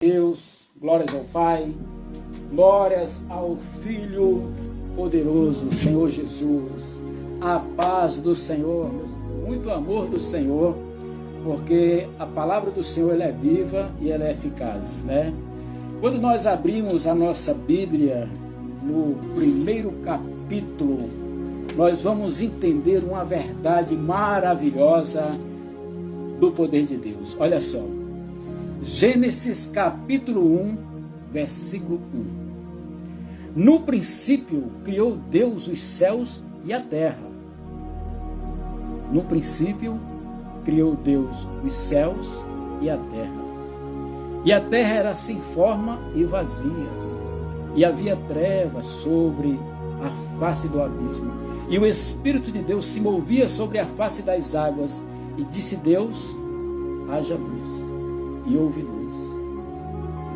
Deus, glórias ao Pai, glórias ao Filho poderoso, Senhor Jesus, a paz do Senhor, muito amor do Senhor, porque a palavra do Senhor ela é viva e ela é eficaz, né? Quando nós abrimos a nossa Bíblia no primeiro capítulo, nós vamos entender uma verdade maravilhosa do poder de Deus. Olha só, Gênesis capítulo 1, versículo 1. No princípio criou Deus os céus e a terra. No princípio criou Deus os céus e a terra. E a terra era sem forma e vazia, e havia trevas sobre a face do abismo. E o Espírito de Deus se movia sobre a face das águas. E disse Deus: haja luz. E houve luz.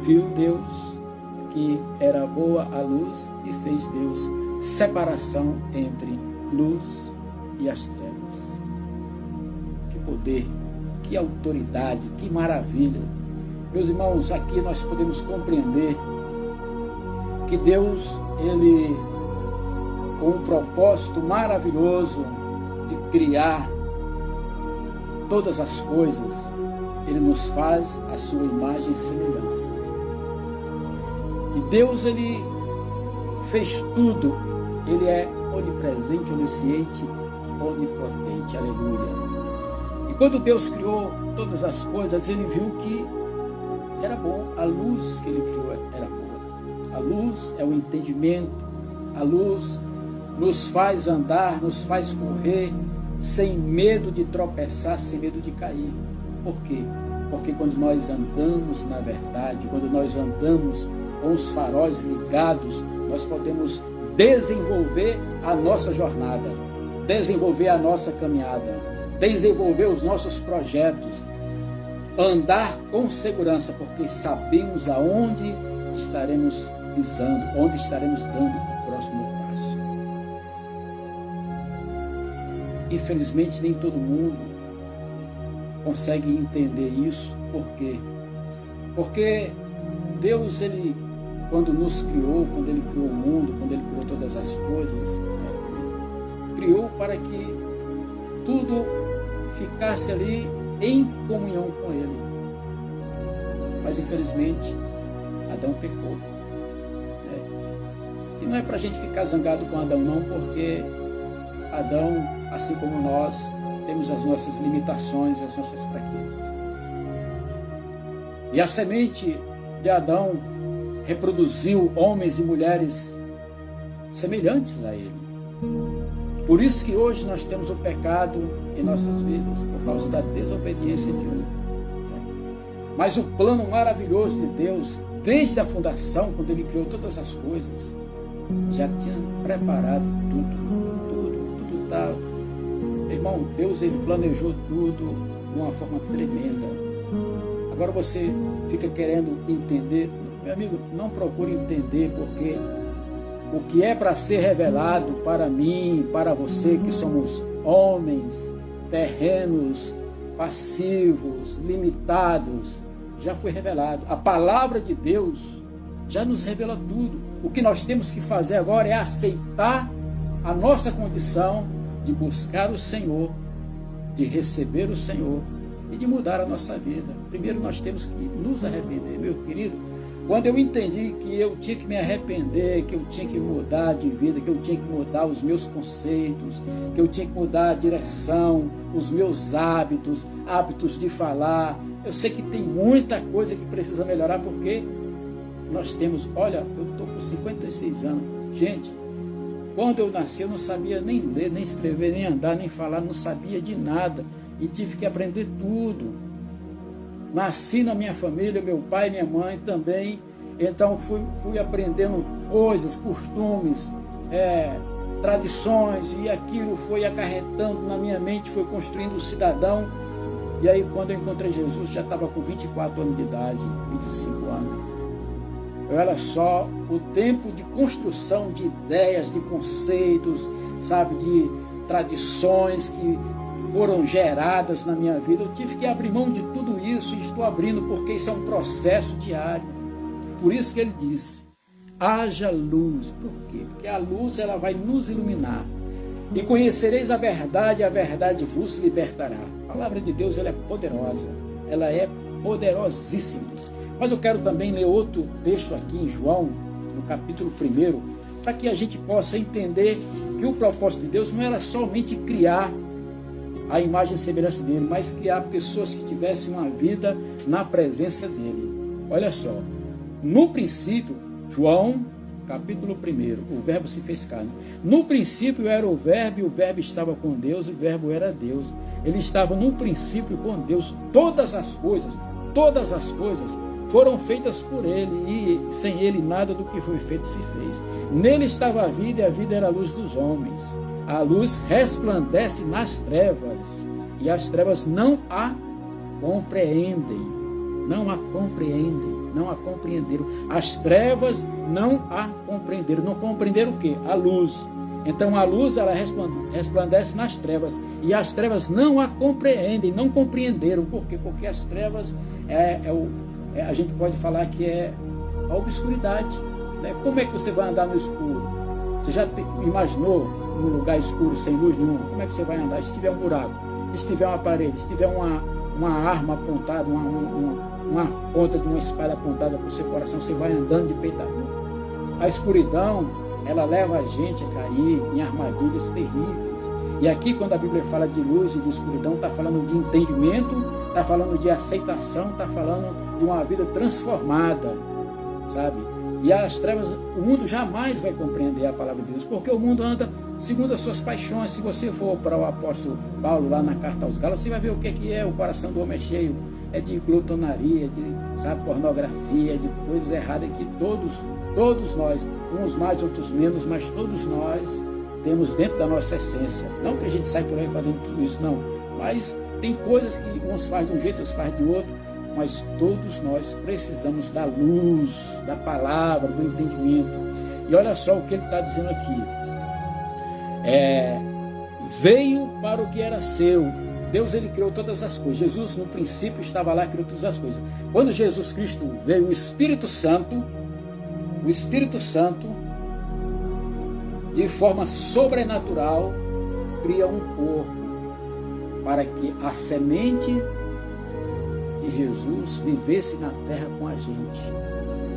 Viu Deus que era boa a luz e fez Deus separação entre luz e as trevas. Que poder, que autoridade, que maravilha. Meus irmãos, aqui nós podemos compreender que Deus, Ele, com um propósito maravilhoso de criar todas as coisas, Ele nos faz a sua imagem e semelhança. E Deus, Ele fez tudo. Ele é onipresente, onisciente, onipotente. Aleluia. E quando Deus criou todas as coisas, Ele viu que era bom. A luz que Ele criou era boa. A luz é o entendimento. A luz nos faz andar, nos faz correr sem medo de tropeçar, sem medo de cair. Por quê? Porque quando nós andamos na verdade, quando nós andamos com os faróis ligados, nós podemos desenvolver a nossa jornada, desenvolver a nossa caminhada, desenvolver os nossos projetos, andar com segurança, porque sabemos aonde estaremos pisando, onde estaremos dando o próximo passo. Infelizmente, nem todo mundo consegue entender isso. Por quê? Porque Deus, Ele, quando nos criou, quando Ele criou o mundo, quando Ele criou todas as coisas, criou para que tudo ficasse ali em comunhão com Ele. Mas infelizmente Adão pecou. E não é para a gente ficar zangado com Adão não, porque Adão, assim como nós, temos as nossas limitações, as nossas fraquezas. E a semente de Adão reproduziu homens e mulheres semelhantes a ele. Por isso que hoje nós temos o pecado em nossas vidas, por causa da desobediência de um. Mas o plano maravilhoso de Deus, desde a fundação, quando Ele criou todas as coisas, já tinha preparado tudo estava. Irmão, Deus, Ele planejou tudo de uma forma tremenda. Agora você fica querendo entender. Meu amigo, não procure entender, porque o que é para ser revelado para mim, para você, que somos homens, terrenos, passivos, limitados, já foi revelado. A palavra de Deus já nos revela tudo. O que nós temos que fazer agora é aceitar a nossa condição de buscar o Senhor, de receber o Senhor e de mudar a nossa vida. Primeiro nós temos que nos arrepender, meu querido. Quando eu entendi que eu tinha que me arrepender, que eu tinha que mudar de vida, que eu tinha que mudar os meus conceitos, que eu tinha que mudar a direção, os meus hábitos de falar. Eu sei que tem muita coisa que precisa melhorar, porque nós temos, olha, eu estou com 56 anos. Gente, quando eu nasci, eu não sabia nem ler, nem escrever, nem andar, nem falar, não sabia de nada. E tive que aprender tudo. Nasci na minha família, meu pai e minha mãe também. Então fui aprendendo coisas, costumes, tradições, e aquilo foi acarretando na minha mente, foi construindo o cidadão. E aí, quando eu encontrei Jesus, já estava com 24 anos de idade, 25 anos. Olha só o tempo de construção de ideias, de conceitos, sabe, de tradições que foram geradas na minha vida. Eu tive que abrir mão de tudo isso e estou abrindo porque isso é um processo diário. Por isso que ele disse, haja luz. Por quê? Porque a luz ela vai nos iluminar. E conhecereis a verdade vos libertará. A palavra de Deus ela é poderosa, ela é poderosíssima. Mas eu quero também ler outro texto aqui em João, no capítulo 1, para que a gente possa entender que o propósito de Deus não era somente criar a imagem e semelhança dele, mas criar pessoas que tivessem uma vida na presença dele. Olha só, no princípio, João, capítulo 1, o verbo se fez carne. No princípio era o verbo, e o verbo estava com Deus, e o verbo era Deus. Ele estava no princípio com Deus. Todas as coisas foram feitas por ele, e sem ele nada do que foi feito se fez. Nele estava a vida, e a vida era a luz dos homens. A luz resplandece nas trevas, e as trevas não a compreendem. Não a compreenderam. As trevas não a compreenderam. Não compreenderam o quê? A luz. Então a luz ela resplandece nas trevas, e as trevas não a compreendem, não compreenderam. Por quê? Porque as trevas a gente pode falar que é a obscuridade, né? Como é que você vai andar no escuro? Você já imaginou num lugar escuro, sem luz nenhuma? Como é que você vai andar? Se tiver um buraco, se tiver uma parede, se tiver uma arma apontada, uma ponta de uma espada apontada para o seu coração, você vai andando de peito aberto. A escuridão, ela leva a gente a cair em armadilhas terríveis. E aqui, quando a Bíblia fala de luz e de escuridão, está falando de entendimento, está falando de aceitação, está falando de uma vida transformada, sabe? E as trevas, o mundo jamais vai compreender a palavra de Deus, porque o mundo anda segundo as suas paixões. Se você for para o apóstolo Paulo, lá na carta aos Gálatas, você vai ver o que é o coração do homem cheio. É de glutonaria, de pornografia, de coisas erradas que todos nós, uns mais, outros menos, mas todos nós temos dentro da nossa essência. Não que a gente saia por aí fazendo tudo isso, não. Mas tem coisas que uns fazem de um jeito, outros fazem de outro. Mas todos nós precisamos da luz, da palavra, do entendimento. E olha só o que ele está dizendo aqui. Veio para o que era seu. Deus ele criou todas as coisas. Jesus no princípio estava lá e criou todas as coisas. Quando Jesus Cristo veio, o Espírito Santo, de forma sobrenatural, cria um corpo para que a semente de Jesus vivesse na terra com a gente.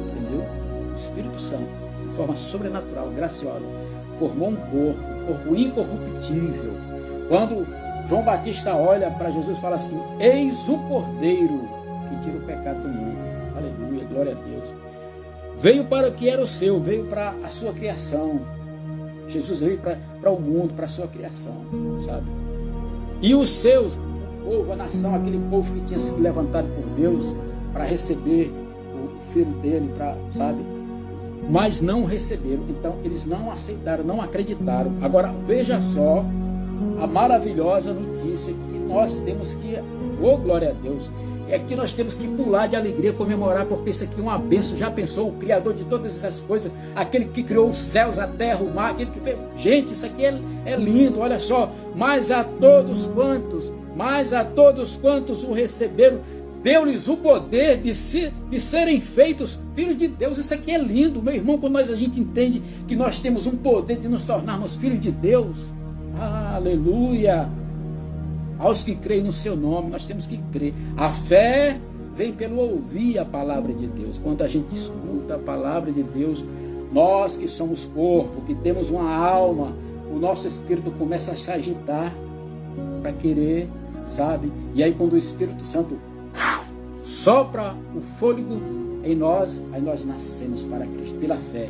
Entendeu? O Espírito Santo, de forma sobrenatural, graciosa, formou um corpo incorruptível. Quando João Batista olha para Jesus e fala assim: eis o Cordeiro que tira o pecado do mundo. Aleluia, glória a Deus. Veio para o que era o seu, veio para a sua criação. Jesus veio para o mundo, para a sua criação, sabe? E os seus, o povo, a nação, aquele povo que tinha sido levantado por Deus para receber o filho dele, sabe? Mas não receberam. Então eles não aceitaram, não acreditaram. Agora veja só a maravilhosa notícia que nós temos que, oh glória a Deus, é que nós temos que pular de alegria, comemorar, porque isso aqui é uma bênção. Já pensou? O Criador de todas essas coisas, aquele que criou os céus, a terra, o mar, aquele que fez... Gente, isso aqui é lindo, olha só. Mas a todos quantos o receberam, deu-lhes o poder de serem feitos filhos de Deus. Isso aqui é lindo, meu irmão, quando a gente entende que nós temos um poder de nos tornarmos filhos de Deus. Aleluia! Aos que creem no seu nome, nós temos que crer. A fé vem pelo ouvir a palavra de Deus. Quando a gente escuta a palavra de Deus, nós que somos corpo, que temos uma alma, o nosso espírito começa a se agitar para querer, sabe? E aí quando o Espírito Santo sopra o fôlego em nós, aí nós nascemos para Cristo pela fé.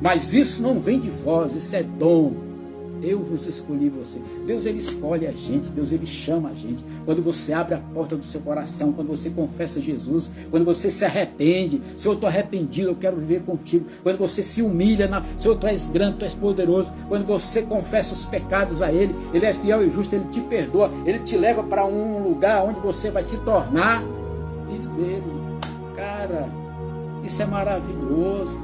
Mas isso não vem de vós, isso é dom. Eu vos escolhi você. Deus ele escolhe a gente, Deus ele chama a gente. Quando você abre a porta do seu coração, quando você confessa Jesus, quando você se arrepende, Senhor, eu estou arrependido, eu quero viver contigo. Quando você se humilha, Senhor, tu és grande, tu és poderoso. Quando você confessa os pecados a Ele, Ele é fiel e justo, Ele te perdoa, Ele te leva para um lugar onde você vai se tornar filho dele. Cara, isso é maravilhoso.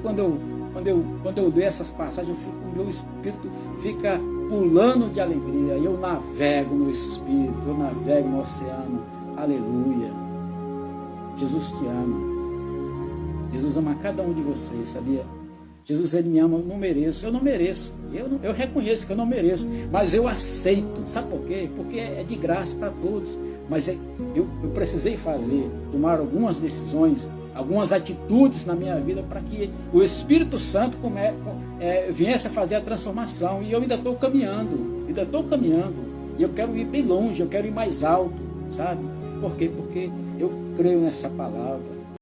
Quando eu leio essas passagens, o meu espírito fica pulando de alegria, eu navego no Espírito, eu navego no oceano, aleluia. Jesus te ama, Jesus ama cada um de vocês, sabia? Jesus, Ele me ama, eu não mereço, eu reconheço que eu não mereço, mas eu aceito, sabe por quê? Porque é de graça para todos, mas eu precisei tomar algumas decisões, algumas atitudes na minha vida para que o Espírito Santo viesse a fazer a transformação, e eu ainda estou caminhando, e eu quero ir bem longe, eu quero ir mais alto, sabe? Por quê? Porque eu creio nessa palavra.